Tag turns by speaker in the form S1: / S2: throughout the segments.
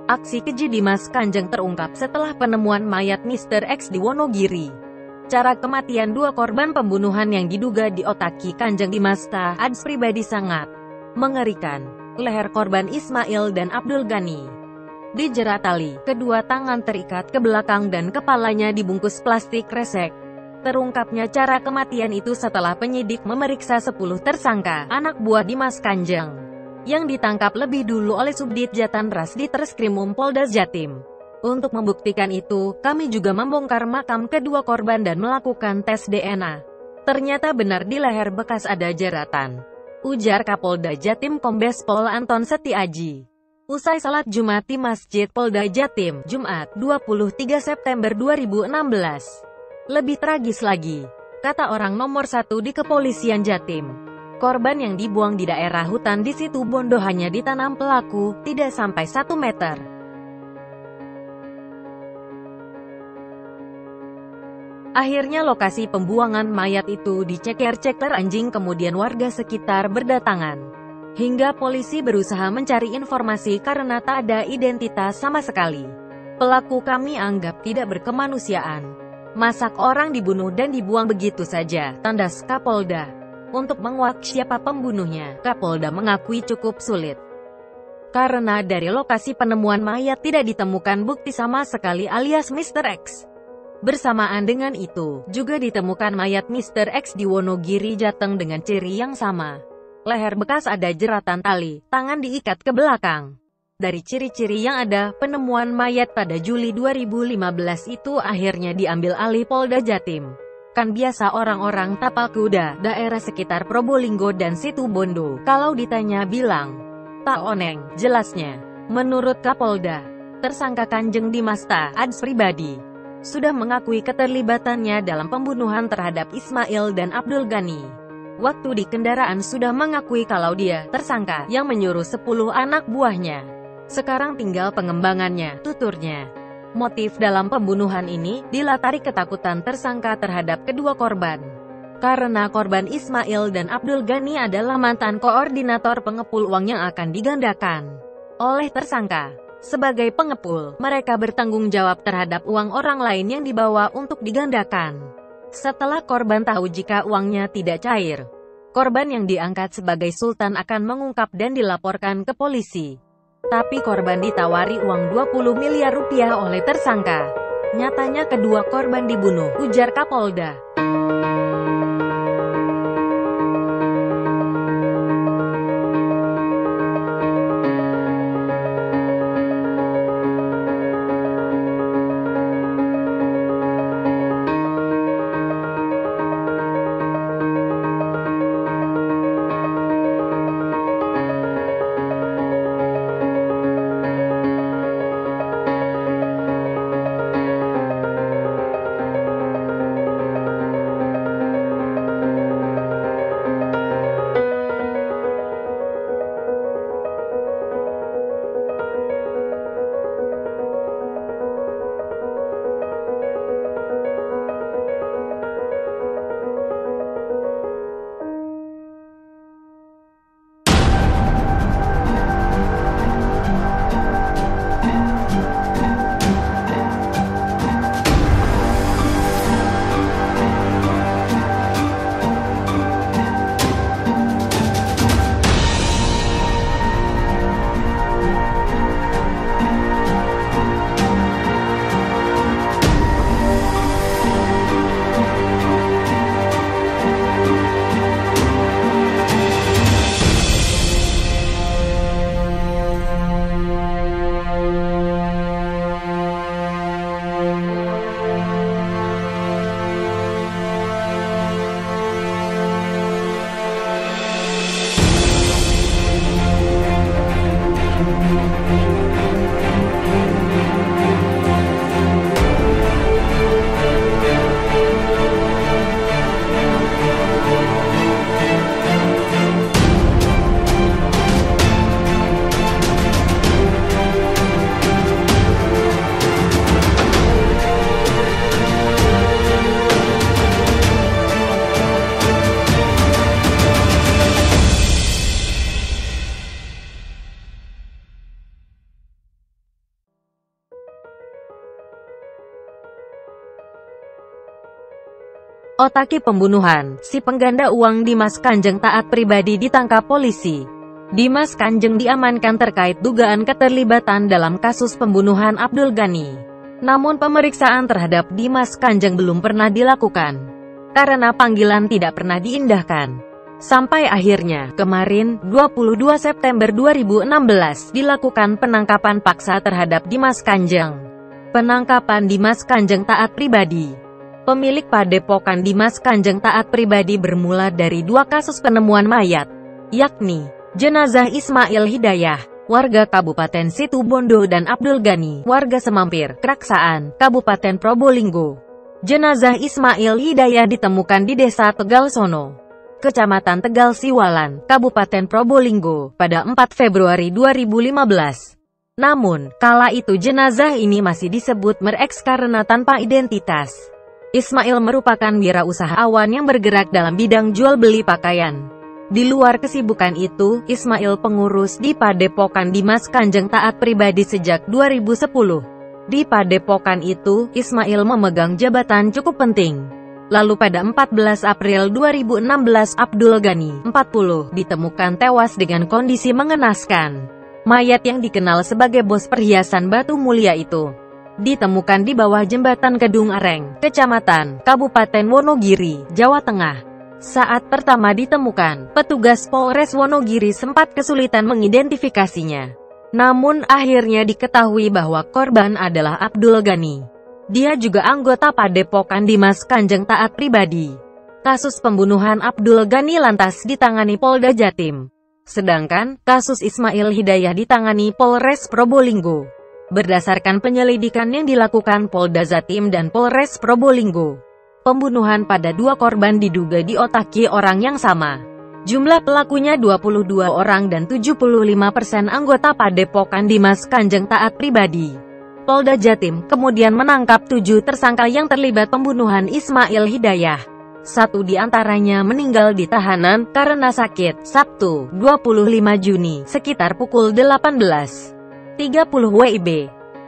S1: Aksi keji Dimas Kanjeng terungkap setelah penemuan mayat Mr. X di Wonogiri. Cara kematian dua korban pembunuhan yang diduga diotaki Kanjeng Dimas taat pribadi sangat mengerikan. Leher korban Ismail dan Abdul Ghani dijerat tali, kedua tangan terikat ke belakang dan kepalanya dibungkus plastik kresek. Terungkapnya cara kematian itu setelah penyidik memeriksa 10 tersangka, anak buah Dimas Kanjeng, yang ditangkap lebih dulu oleh Subdit Jatan Ras di Treskrimum Polda Jatim. Untuk membuktikan itu, kami juga membongkar makam kedua korban dan melakukan tes DNA. Ternyata benar di leher bekas ada jeratan, ujar Kapolda Jatim Kombes Pol Anton Setiaji. Usai salat Jumat di Masjid Polda Jatim, Jumat, 23 September 2016. Lebih tragis lagi, kata orang nomor 1 di Kepolisian Jatim. Korban yang dibuang di daerah hutan di Situ Bondo hanya ditanam pelaku, tidak sampai 1 meter. Akhirnya lokasi pembuangan mayat itu diceker-ceker anjing, kemudian warga sekitar berdatangan. Hingga polisi berusaha mencari informasi karena tak ada identitas sama sekali. Pelaku kami anggap tidak berkemanusiaan. Masak orang dibunuh dan dibuang begitu saja, tandas Kapolda. Untuk menguak siapa pembunuhnya, Kapolda mengakui cukup sulit. Karena dari lokasi penemuan mayat tidak ditemukan bukti sama sekali alias Mr. X. Bersamaan dengan itu, juga ditemukan mayat Mr. X di Wonogiri, Jateng dengan ciri yang sama. Leher bekas ada jeratan tali, tangan diikat ke belakang. Dari ciri-ciri yang ada, penemuan mayat pada Juli 2015 itu akhirnya diambil alih Polda Jatim. Kan biasa orang-orang tapal kuda, daerah sekitar Probolinggo dan Situ Bondo, kalau ditanya bilang, tak oneng, jelasnya. Menurut Kapolda, tersangka Kanjeng Dimas taat pribadi sudah mengakui keterlibatannya dalam pembunuhan terhadap Ismail dan Abdul Ghani. Waktu di kendaraan sudah mengakui kalau dia tersangka yang menyuruh 10 anak buahnya. Sekarang tinggal pengembangannya, tuturnya. Motif dalam pembunuhan ini dilatari ketakutan tersangka terhadap kedua korban. Karena korban Ismail dan Abdul Ghani adalah mantan koordinator pengepul uang yang akan digandakan oleh tersangka. Sebagai pengepul, mereka bertanggung jawab terhadap uang orang lain yang dibawa untuk digandakan. Setelah korban tahu jika uangnya tidak cair, korban yang diangkat sebagai sultan akan mengungkap dan dilaporkan ke polisi. Tapi korban ditawari uang 20 miliar rupiah oleh tersangka. Nyatanya kedua korban dibunuh, ujar Kapolda. Otaki pembunuhan, si pengganda uang Dimas Kanjeng Taat Pribadi ditangkap polisi. Dimas Kanjeng diamankan terkait dugaan keterlibatan dalam kasus pembunuhan Abdul Ghani. Namun pemeriksaan terhadap Dimas Kanjeng belum pernah dilakukan, karena panggilan tidak pernah diindahkan. Sampai akhirnya, kemarin, 22 September 2016, dilakukan penangkapan paksa terhadap Dimas Kanjeng. Penangkapan Dimas Kanjeng Taat Pribadi. Pemilik padepokan Dimas Kanjeng Taat Pribadi bermula dari dua kasus penemuan mayat, yakni jenazah Ismail Hidayah, warga Kabupaten Situbondo, dan Abdul Ghani, warga Semampir, Kraksaan, Kabupaten Probolinggo. Jenazah Ismail Hidayah ditemukan di Desa Tegal Sono, Kecamatan Tegal Siwalan, Kabupaten Probolinggo, pada 4 Februari 2015. Namun, kala itu jenazah ini masih disebut Mer-X karena tanpa identitas. Ismail merupakan wirausahawan yang bergerak dalam bidang jual-beli pakaian. Di luar kesibukan itu, Ismail pengurus di Padepokan Dimas Kanjeng Taat Pribadi sejak 2010. Di Padepokan itu, Ismail memegang jabatan cukup penting. Lalu pada 14 April 2016 Abdul Ghani, 40, ditemukan tewas dengan kondisi mengenaskan. Mayat yang dikenal sebagai bos perhiasan Batu Mulia itu ditemukan di bawah jembatan Kedung Areng, Kecamatan, Kabupaten Wonogiri, Jawa Tengah. Saat pertama ditemukan, petugas Polres Wonogiri sempat kesulitan mengidentifikasinya. Namun akhirnya diketahui bahwa korban adalah Abdul Ghani. Dia juga anggota Padepokan Dimas Kanjeng Taat Pribadi. Kasus pembunuhan Abdul Ghani lantas ditangani Polda Jatim. Sedangkan, kasus Ismail Hidayah ditangani Polres Probolinggo. Berdasarkan penyelidikan yang dilakukan Polda Jatim dan Polres Probolinggo, pembunuhan pada dua korban diduga diotaki orang yang sama. Jumlah pelakunya 22 orang dan 75% anggota Padepokan Dimas Kanjeng Taat Pribadi. Polda Jatim kemudian menangkap 7 tersangka yang terlibat pembunuhan Ismail Hidayah. 1 di antaranya meninggal di tahanan karena sakit, Sabtu, 25 Juni, sekitar pukul 18.30 WIB.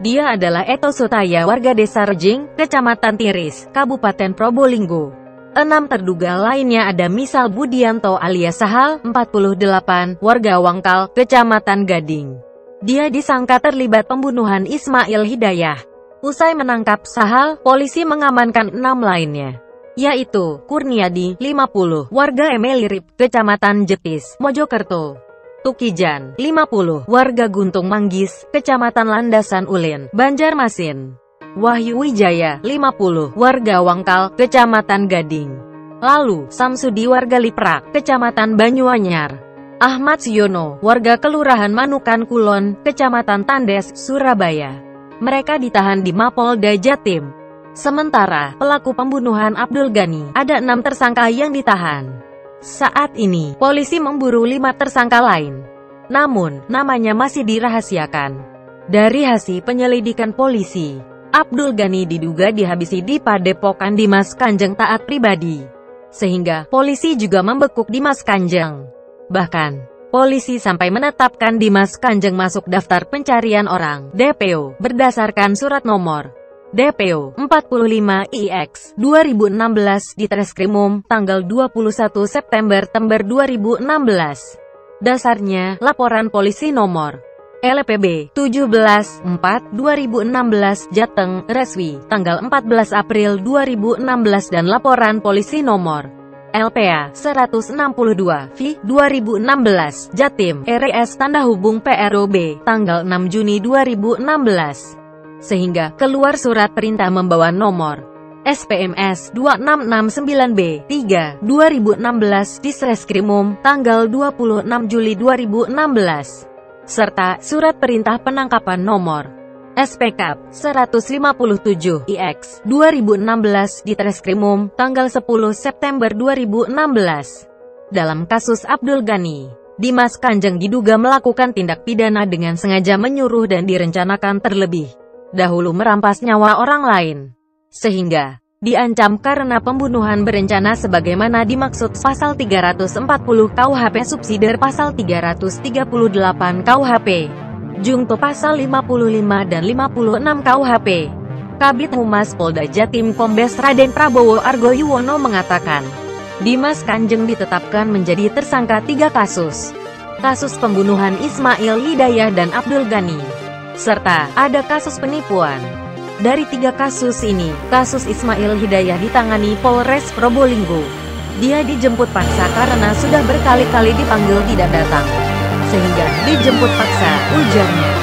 S1: Dia adalah Eto Sutaya, warga Desa Rejing, Kecamatan Tiris, Kabupaten Probolinggo. 6 terduga lainnya ada Misal Budianto alias Sahal, 48, warga Wangkal, Kecamatan Gading. Dia disangka terlibat pembunuhan Ismail Hidayah. Usai menangkap Sahal, polisi mengamankan 6 lainnya, yaitu Kurniadi, 50, warga Emelirip, Kecamatan Jetis, Mojokerto. Tukijan, 50, warga Guntung Manggis, Kecamatan Landasan Ulin, Banjarmasin. Wahyu Wijaya, 50, warga Wangkal, Kecamatan Gading. Lalu, Samsudi, warga Liprak, Kecamatan Banyuanyar. Ahmad Siono, warga Kelurahan Manukan Kulon, Kecamatan Tandes, Surabaya. Mereka ditahan di Mapolda Jatim. Sementara, pelaku pembunuhan Abdul Ghani, ada 6 tersangka yang ditahan. Saat ini, polisi memburu 5 tersangka lain. Namun, namanya masih dirahasiakan. Dari hasil penyelidikan polisi, Abdul Ghani diduga dihabisi di Padepokan Dimas Kanjeng Taat Pribadi. Sehingga, polisi juga membekuk Dimas Kanjeng. Bahkan, polisi sampai menetapkan Dimas Kanjeng masuk daftar pencarian orang (DPO) berdasarkan surat nomor DPO 45 IX 2016 di Treskrimum tanggal 21 September 2016. Dasarnya, laporan polisi nomor LPB 17/4/2016 Jateng, Reswi, tanggal 14 April 2016 dan laporan polisi nomor LPA 162 V 2016 Jatim, RS Tanda Hubung PROB, tanggal 6 Juni 2016. Sehingga keluar surat perintah membawa nomor SPMS 2669B 3 2016 di Treskrimum tanggal 26 Juli 2016. Serta surat perintah penangkapan nomor SPK 157 IX 2016 di Treskrimum tanggal 10 September 2016. Dalam kasus Abdul Ghani, Dimas Kanjeng diduga melakukan tindak pidana dengan sengaja menyuruh dan direncanakan terlebih dahulu merampas nyawa orang lain, sehingga diancam karena pembunuhan berencana sebagaimana dimaksud pasal 340 KUHP subsidiar pasal 338 KUHP Jungto pasal 55 dan 56 KUHP. Kabid Humas Polda Jatim Kombes Raden Prabowo Argoyuwono mengatakan, Dimas Kanjeng ditetapkan menjadi tersangka 3 kasus. Kasus pembunuhan Ismail Hidayah dan Abdul Ghani, serta ada kasus penipuan. Dari 3 kasus ini, kasus Ismail Hidayah ditangani Polres Probolinggo. Dia dijemput paksa karena sudah berkali-kali dipanggil tidak datang, sehingga dijemput paksa, ujarnya.